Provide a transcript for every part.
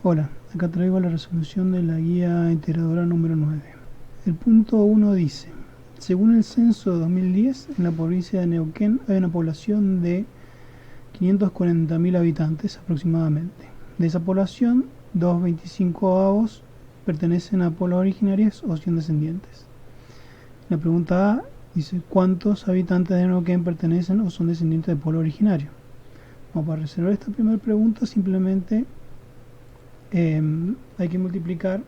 Hola, acá traigo la resolución de la guía integradora número 9. El punto 1 dice: según el censo de 2010, en la provincia de Neuquén hay una población de 540.000 habitantes aproximadamente. De esa población, 2,25 pertenecen a pueblos originarios o son descendientes. La pregunta A dice: ¿cuántos habitantes de Neuquén pertenecen o son descendientes de pueblo originario? Bueno, para resolver esta primera pregunta simplemente hay que multiplicar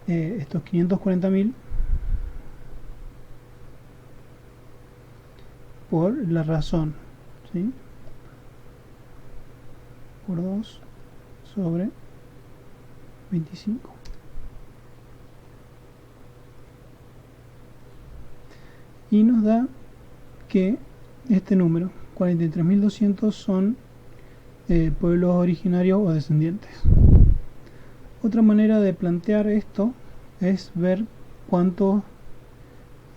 estos 540.000 por la razón, ¿sí? Por 2 sobre 25. Y nos da que este número, 43.200, son pueblos originarios o descendientes. Otra manera de plantear esto es ver cuánto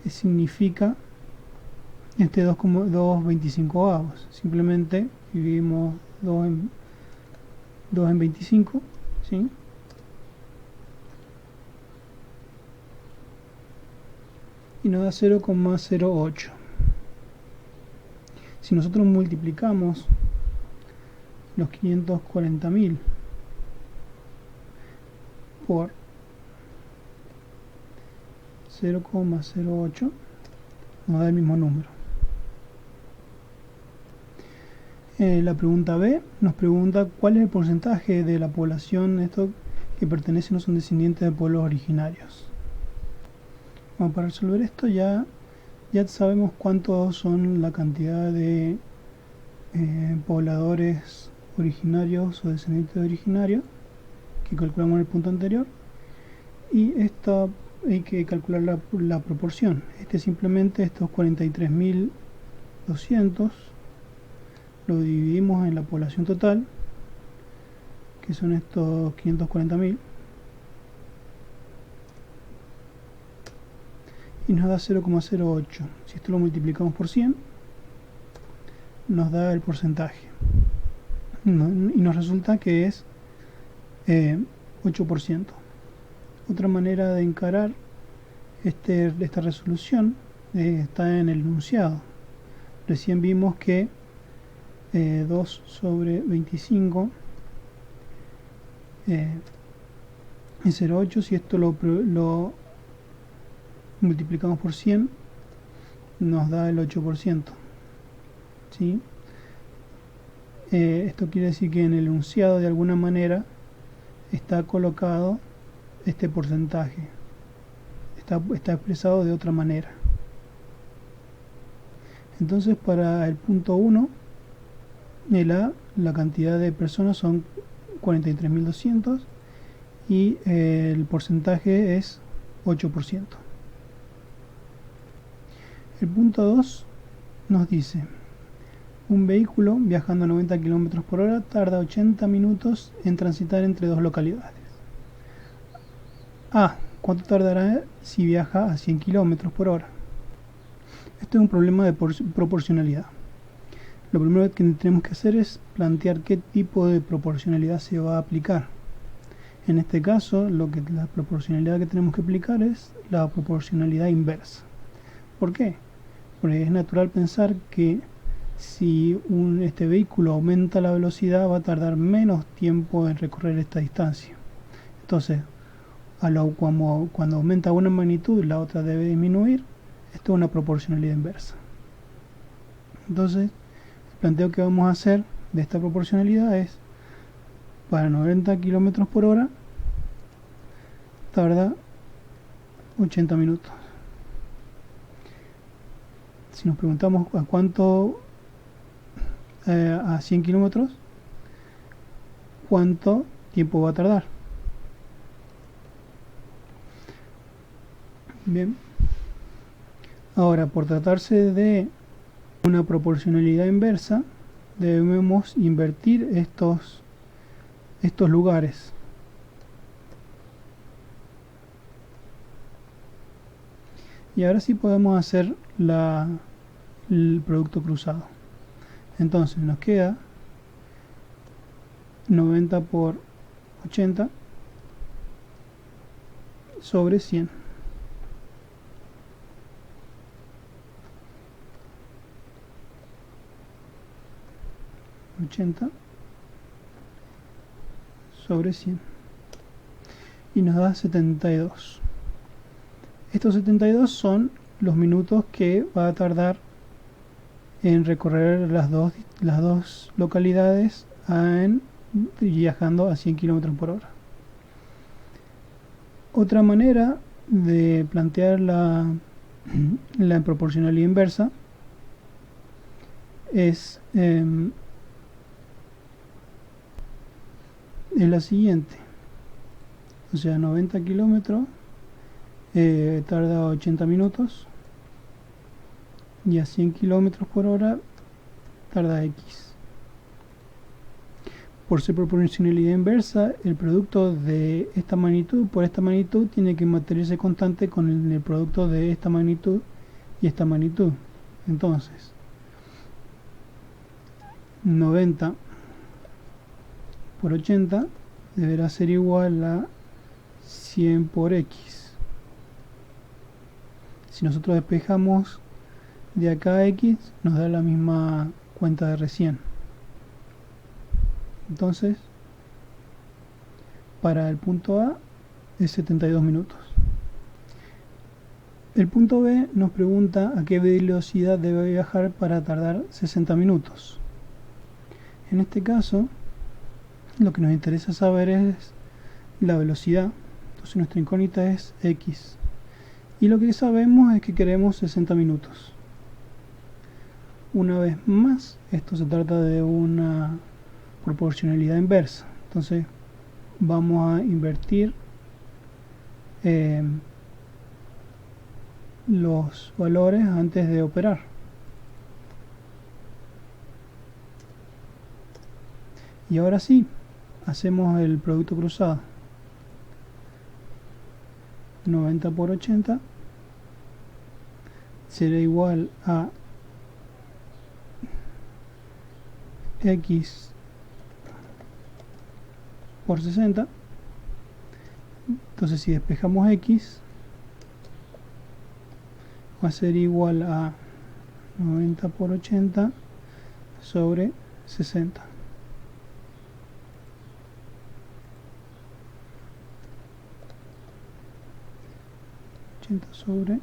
significa este 2,25. Simplemente dividimos 2 en 25, ¿sí? Y nos da 0,08. Si nosotros multiplicamos los 540.000 por 0,08, nos da el mismo número. La pregunta B nos pregunta cuál es el porcentaje de la población que pertenecen o son descendientes de pueblos originarios. Bueno, para resolver esto ya sabemos cuántos son la cantidad de pobladores originarios o descendientes de originarios que calculamos en el punto anterior, y esto hay que calcular la proporción. Simplemente estos 43.200 lo dividimos en la población total, que son estos 540.000, y nos da 0,08. Si esto lo multiplicamos por 100, nos da el porcentaje, y nos resulta que es 8%. Otra manera de encarar esta resolución está en el enunciado. Recién vimos que 2 sobre 25 es 0,8. Si esto lo multiplicamos por 100, nos da el 8%, ¿sí? Esto quiere decir que en el enunciado de alguna manera está colocado este porcentaje, está expresado de otra manera. Entonces, para el punto 1, la cantidad de personas son 43.200 y el porcentaje es 8%. El punto 2 nos dice: un vehículo viajando a 90 km por hora tarda 80 minutos en transitar entre dos localidades. A. ¿Cuánto tardará si viaja a 100 km por hora? Este es un problema de proporcionalidad. Lo primero que tenemos que hacer es plantear qué tipo de proporcionalidad se va a aplicar. En este caso, la proporcionalidad que tenemos que aplicar es la proporcionalidad inversa. ¿Por qué? Porque es natural pensar que si este vehículo aumenta la velocidad, va a tardar menos tiempo en recorrer esta distancia. Entonces, cuando aumenta una magnitud, la otra debe disminuir. Esto es una proporcionalidad inversa. Entonces, el planteo que vamos a hacer de esta proporcionalidad es: para 90 km por hora tarda 80 minutos. Si nos preguntamos a cuánto, a 100 kilómetros, ¿cuánto tiempo va a tardar? Bien. Ahora, por tratarse de una proporcionalidad inversa, debemos invertir estos lugares. Y ahora sí podemos hacer el producto cruzado. Entonces nos queda 90 por 80 sobre 100. Sobre 100 y nos da 72. Estos 72 son los minutos que va a tardar en recorrer las dos localidades viajando a 100 km por hora. Otra manera de plantear la proporcionalidad inversa es la siguiente. O sea, 90 kilómetros tarda 80 minutos y a 100 kilómetros por hora tarda X. Por ser proporcionalidad inversa, el producto de esta magnitud por esta magnitud tiene que mantenerse constante con el producto de esta magnitud y esta magnitud. Entonces, 90 por 80 deberá ser igual a 100 por X. Si nosotros despejamos de acá a X, nos da la misma cuenta de recién. Entonces, para el punto A es 72 minutos. El punto B nos pregunta a qué velocidad debe viajar para tardar 60 minutos. En este caso, lo que nos interesa saber es la velocidad. Entonces nuestra incógnita es X. Y lo que sabemos es que queremos 60 minutos. Una vez más, esto se trata de una proporcionalidad inversa. Entonces vamos a invertir los valores antes de operar. Y ahora sí, hacemos el producto cruzado. 90 por 80 será igual a X por 60. Entonces si despejamos X va a ser igual a 90 por 80 sobre 60. Sobre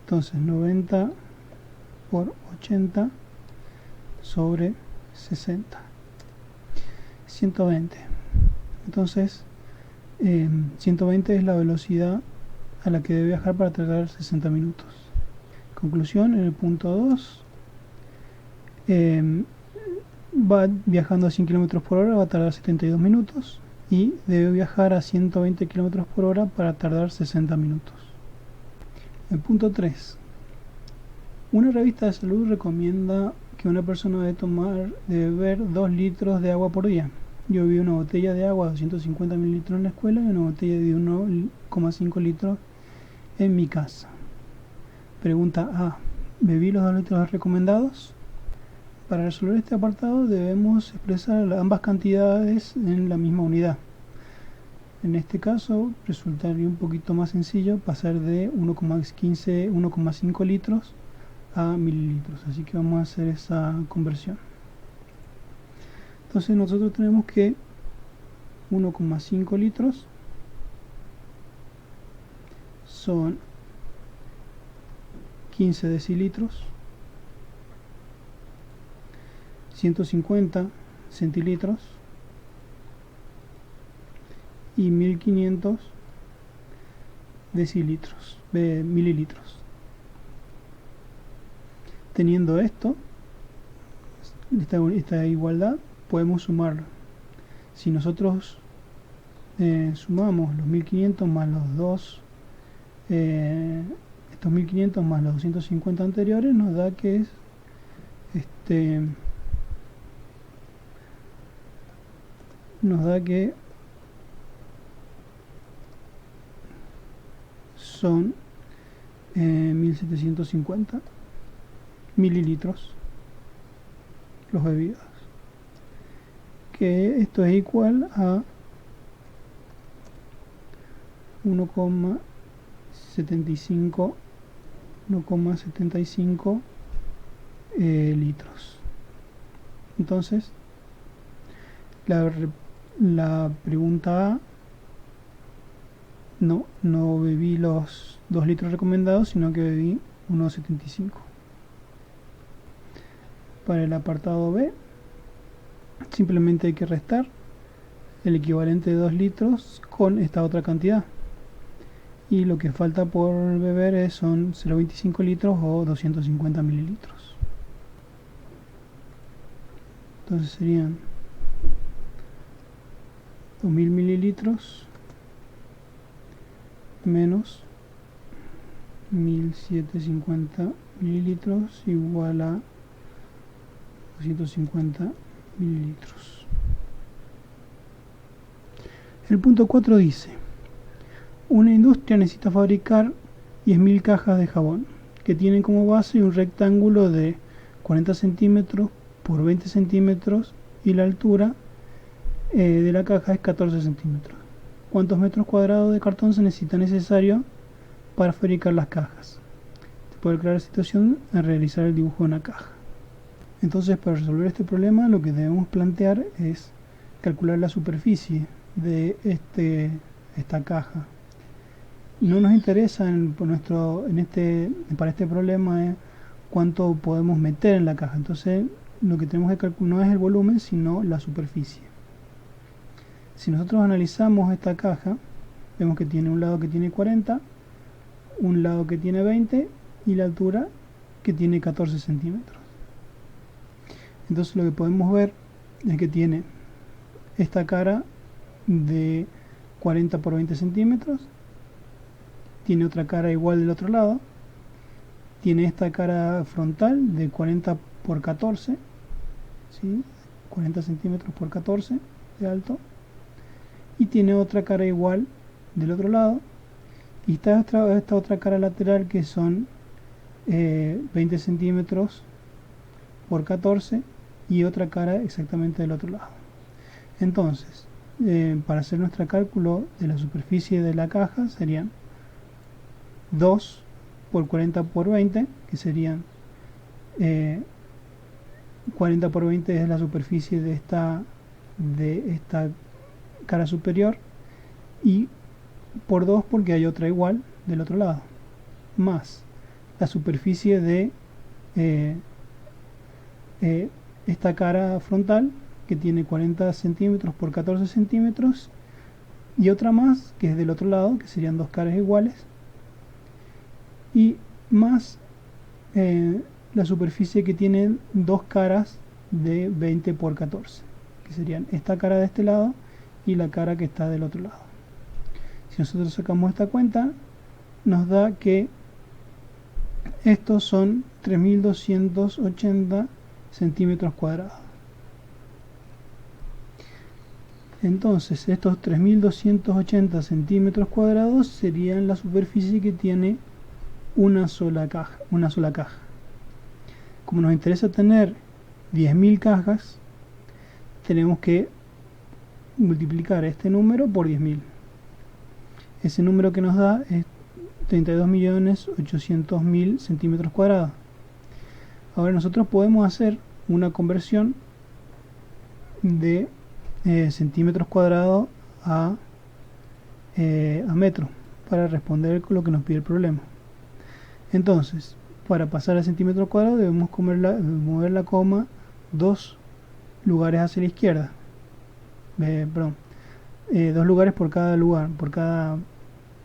entonces 90 por 80 sobre 60, 120. Entonces 120 es la velocidad a la que debe viajar para tardar 60 minutos. Conclusión: en el punto 2 va viajando a 100 km por hora, va a tardar 72 minutos y debe viajar a 120 km por hora para tardar 60 minutos. El punto 3. Una revista de salud recomienda que una persona debe beber 2 litros de agua por día. Yo bebí una botella de agua de 250 mililitros en la escuela y una botella de 1,5 litros en mi casa. Pregunta A. ¿Bebí los 2 litros recomendados? Para resolver este apartado debemos expresar ambas cantidades en la misma unidad. En este caso resultaría un poquito más sencillo pasar de 1,5 litros a mililitros, así que vamos a hacer esa conversión. Entonces nosotros tenemos que 1,5 litros son 15 decilitros, 150 centilitros y 1500 mililitros. Teniendo esta igualdad, podemos sumarlo. Si nosotros sumamos los 1500 más los estos 1500 más los 250 anteriores, nos da que es son 1750 mililitros los bebidos, que esto es igual a 1,75 litros. Entonces la pregunta A, no bebí los 2 litros recomendados, sino que bebí 1,75. Para el apartado B, simplemente hay que restar el equivalente de 2 litros con esta otra cantidad, y lo que falta por beber son 0,25 litros o 250 mililitros. Entonces serían 2000 mililitros menos 1750 mililitros igual a 250 mililitros. El punto 4 dice: una industria necesita fabricar 10.000 cajas de jabón que tienen como base un rectángulo de 40 centímetros por 20 centímetros y la altura de la caja es 14 centímetros. ¿Cuántos metros cuadrados de cartón se necesita necesario para fabricar las cajas? Se puede crear la situación a realizar el dibujo de una caja. Entonces, para resolver este problema, lo que debemos plantear es calcular la superficie de esta caja. No nos interesa para este problema cuánto podemos meter en la caja. Entonces, lo que tenemos que calcular no es el volumen, sino la superficie. Si nosotros analizamos esta caja, vemos que tiene un lado que tiene 40, un lado que tiene 20 y la altura que tiene 14 centímetros. Entonces lo que podemos ver es que tiene esta cara de 40 por 20 centímetros, tiene otra cara igual del otro lado, tiene esta cara frontal de 40 por 14, ¿sí? 40 centímetros por 14 de alto, y tiene otra cara igual del otro lado, y está esta otra cara lateral que son 20 centímetros por 14 y otra cara exactamente del otro lado. Entonces, para hacer nuestro cálculo de la superficie de la caja serían 2 por 40 por 20, que serían 40 por 20 es la superficie de esta cara superior, y por 2 porque hay otra igual del otro lado, más la superficie de esta cara frontal que tiene 40 centímetros por 14 centímetros y otra más que es del otro lado, que serían dos caras iguales, y más la superficie que tiene dos caras de 20 por 14, que serían esta cara de este lado y la cara que está del otro lado. Si nosotros sacamos esta cuenta, nos da que estos son 3280 centímetros cuadrados. Entonces estos 3280 centímetros cuadrados serían la superficie que tiene una sola caja. Como nos interesa tener 10.000 cajas, tenemos que multiplicar este número por 10.000. Ese número que nos da es 32.800.000 centímetros cuadrados. Ahora nosotros podemos hacer una conversión de centímetros cuadrados a metros para responder con lo que nos pide el problema. Entonces, para pasar a centímetros cuadrados debemos mover la coma 2 lugares hacia la izquierda. 2 lugares por cada lugar, por cada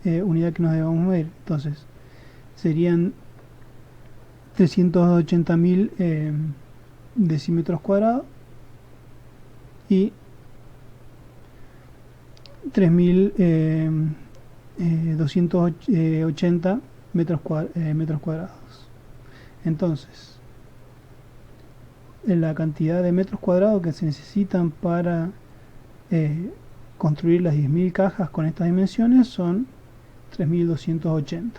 unidad que nos debamos medir. Entonces, serían 380.000 decímetros cuadrados y 3.280 metros cuadrados. Entonces, la cantidad de metros cuadrados que se necesitan para construir las 10.000 cajas con estas dimensiones son 3.280.